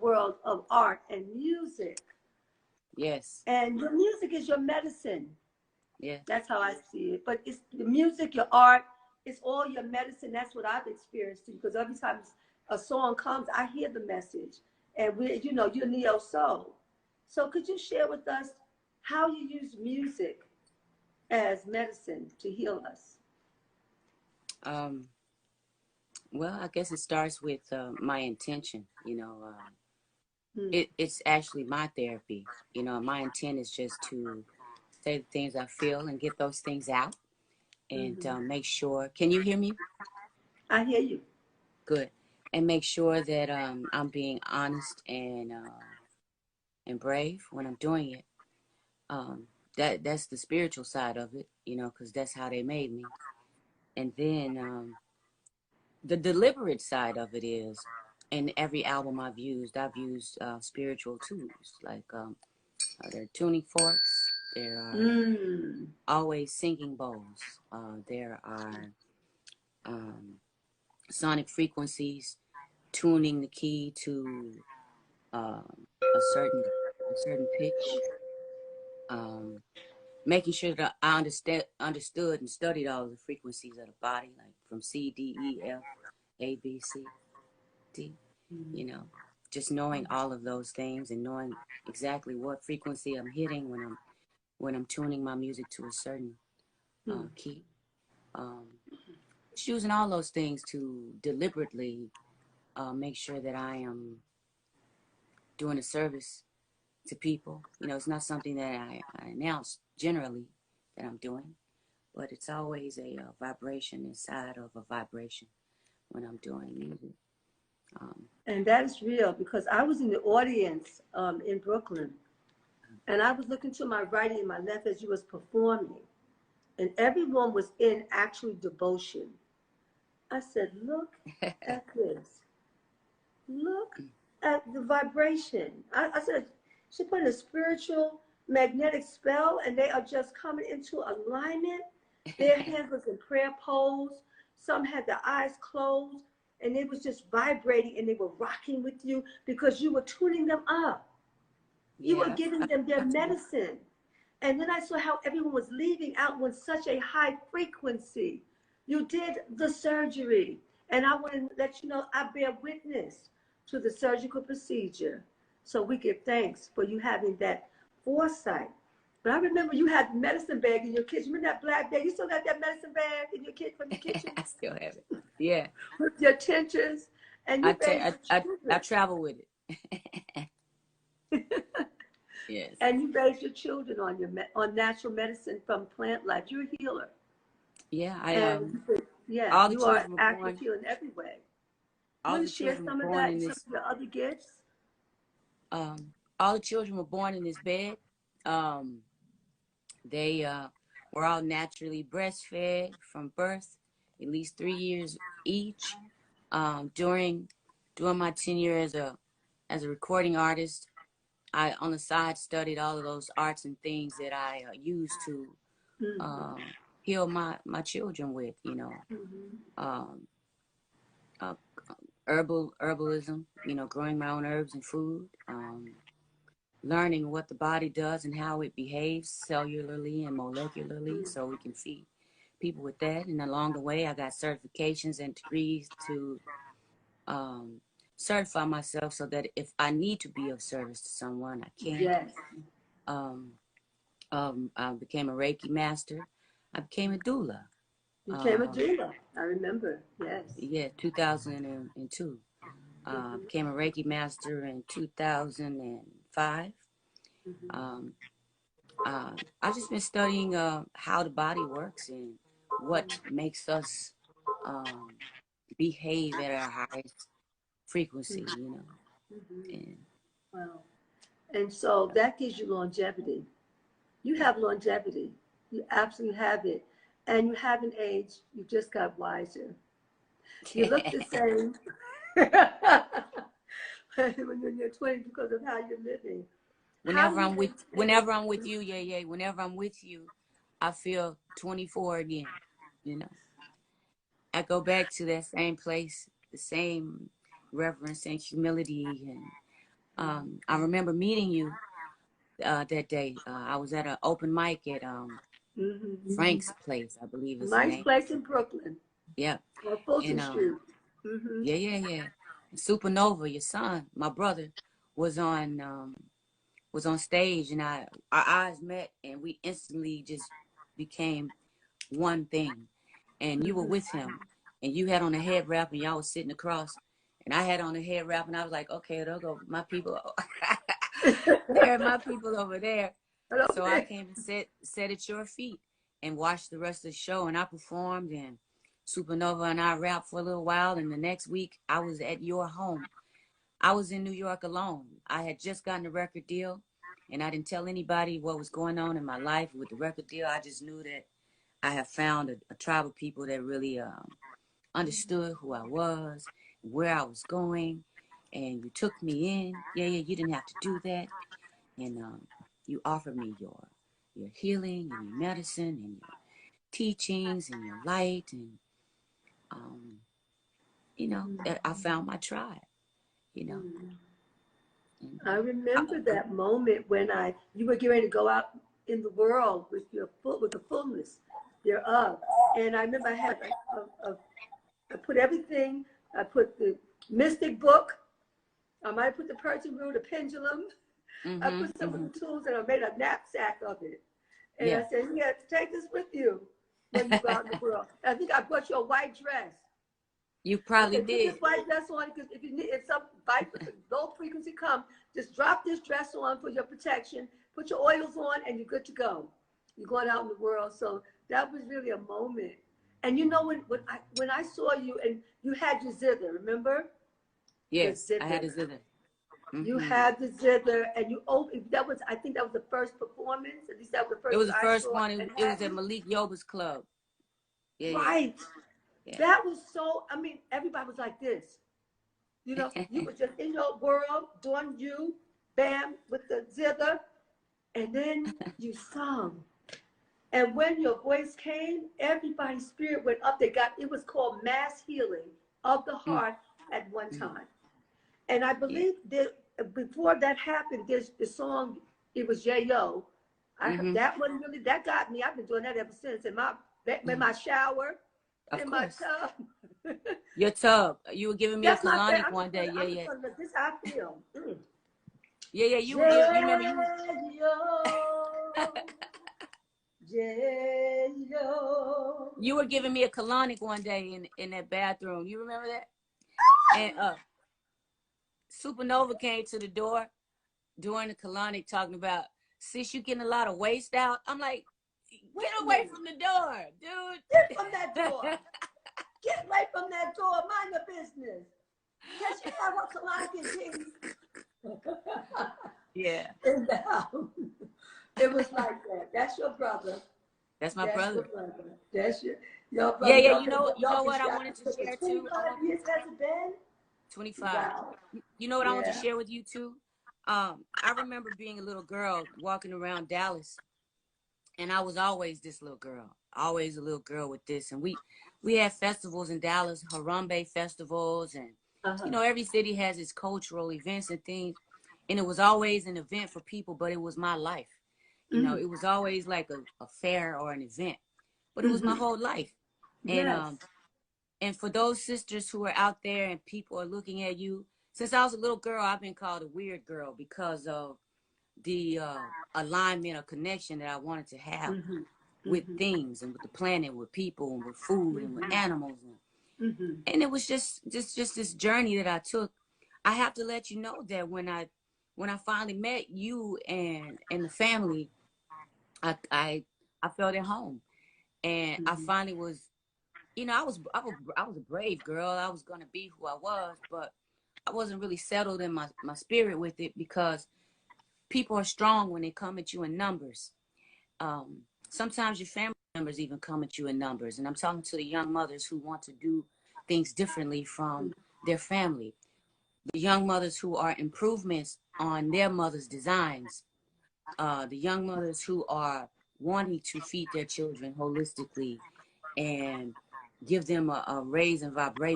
world of art and music. Yes. And your music is your medicine. Yeah. That's how I see it. But it's the music, your art, it's all your medicine. That's what I've experienced too. Because every time a song comes, I hear the message. And you're neo soul. So could you share with us how you use music as medicine to heal us? Well, I guess it starts with my intention. Hmm. It's actually my therapy. My intent is just to say the things I feel and get those things out and Mm-hmm. make sure. Can you hear me? I hear you. Good. And make sure that I'm being honest and brave when I'm doing it. That's the spiritual side of it, because that's how they made me. And then the deliberate side of it is, in every album I've used spiritual tools like there are tuning forks, there are Mm. always singing bowls, there are sonic frequencies, tuning the key to a certain pitch, making sure that I understood and studied all the frequencies of the body, like from C, D, E, F, A, B, C, D. Just knowing all of those things and knowing exactly what frequency I'm hitting when I'm tuning my music to a certain key. Just using all those things to deliberately make sure that I am doing a service to people. It's not something that I announce generally that I'm doing, but it's always a vibration inside of a vibration when I'm doing music. And that is real because I was in the audience in Brooklyn, and I was looking to my right and my left as you was performing, and everyone was in actual devotion. I said, look at this. Look at the vibration. I said, she put a spiritual magnetic spell, and they are just coming into alignment. Their hands was in prayer pose. Some had their eyes closed, and it was just vibrating, and they were rocking with you because you were tuning them up. You were Yeah, giving them their medicine. And then I saw how everyone was leaving out with such a high frequency. You did the surgery. And I want to let you know I bear witness to the surgical procedure. So we give thanks for you having that foresight. But I remember you had the medicine bag in your kitchen. Remember that black bag? You still got that medicine bag in your kid from your kitchen I still have it. Yeah, with your tinctures, and you bathed I your travel with it. children. Yes. And you based your children on on natural medicine from plant life. You're a healer. Yeah, And yeah, all the you are children were active born. healing every way. You All want the to share children were some of born that in and some this. of your other gifts? All the children were born in this bed. Um, they were all naturally breastfed from birth, at least 3 years each. During my tenure as a recording artist, I on the side studied all of those arts and things that I used to Mm-hmm. uh, heal my children with. Mm-hmm. Um, uh, herbalism. Growing my own herbs and food. Learning what the body does and how it behaves cellularly and molecularly, so we can feed people with that. And along the way, I got certifications and degrees to um, certify myself so that if I need to be of service to someone, I can. Yes. Um, I became a Reiki master. I became a doula. You became a Uh, doula. I remember. Yes. yeah, 2002. Mm-hmm. Became a Reiki master in 2005. Mm-hmm. Um, I've just been studying how the body works and what makes us um, behave at our highest frequency. Mm-hmm. And Wow. And so that gives you longevity. You have longevity. You absolutely have it. And you haven't aged. You just got wiser. You look the same when you're in your 20s because of how you're living. How do whenever you I'm with maintain? whenever I'm with you, yeah, whenever I'm with you, I feel 24 again. You know, I go back to that same place, the same reverence and humility, and I remember meeting you that day. I was at an open mic at Frank's place, I believe is the Nice name. place in Brooklyn. Yeah. On Fulton And Street. yeah. And Supernova, your son, my brother, was on stage, and our eyes met, and we instantly just became one thing. And you were with him, and you had on a head wrap, and y'all was sitting across, and I had on a head wrap, and I was like, okay, there go my people. There are my people over there. So I came and sat at your feet and watched the rest of the show, and I performed, and Supernova and I rapped for a little while, and the next week I was at your home. I was in New York alone. I had just gotten a record deal, and I didn't tell anybody what was going on in my life with the record deal. I just knew that I have found a tribe of people that really understood who I was, where I was going, and you took me in. Yeah, you didn't have to do that, and you offered me your healing and your medicine and your teachings and your light, and um, I found my tribe. And, I remember that moment when you were getting ready to go out in the world with the fullness thereof. And I remember I had I put everything. I put the mystic book. I might put the Persian rule, the pendulum. I put some of the tools, and I made a knapsack of it. And I said, "Yeah, take this with you when you go out in the world." And I think I brought you a white dress. You probably Put did. this white dress on, because if some low frequency come, just drop this dress on for your protection. Put your oils on, and you're good to go. You're going out in the world. So that was really a moment. And when I saw you, and you had your zither, remember? Yes, I had a zither. You had the zither, and you opened. I think that was the first performance. At least that was the first. It was the first saw one. It was at Malik Yoba's club. Yeah, right. Yeah. That was so. I mean, everybody was like this. You were just in your world, doing you, bam, with the zither, and then you sung. And when your voice came, everybody's spirit went up. It was called mass healing of the heart at one time. And I believe that before that happened, there's the song, it was J.O. I heard that one really, that got me. I've been doing that ever since. In my shower, my tub. Your tub. You were giving me a colonic one day. Yeah. This how I feel. Yeah. You remember you. J-Lo. You were giving me a colonic one day in that bathroom. You remember that? And Supernova came to the door during the colonic talking about, sis, you getting a lot of waste out. I'm like, get away from the door, dude. Get from that door. Get away from that door. Mind your business. Yes, you have what colonic is. Yeah. It was like that. That's your brother. That's my brother. That's your brother. Yeah. You know what I wanted to share too? 25 years has it been? 25. Wow. You know what I want to share with you too? I remember being a little girl walking around Dallas, and I was always this little girl, always a little girl with this. And we had festivals in Dallas, Harambe festivals, and every city has its cultural events and things. And it was always an event for people, but it was my life. It was always like a fair or an event, but it was my whole life. And and for those sisters who are out there and people are looking at you, since I was a little girl, I've been called a weird girl because of the alignment or connection that I wanted to have with things and with the planet, with people and with food and with animals. And it was just this journey that I took. I have to let you know that when I finally met you and the family, I felt at home, and I finally was, I was a brave girl. I was gonna be who I was, but I wasn't really settled in my spirit with it, because people are strong when they come at you in numbers. Sometimes your family members even come at you in numbers, and I'm talking to the young mothers who want to do things differently from their family. The young mothers who are improvements on their mother's designs. The young mothers who are wanting to feed their children holistically and give them a raise in vibration.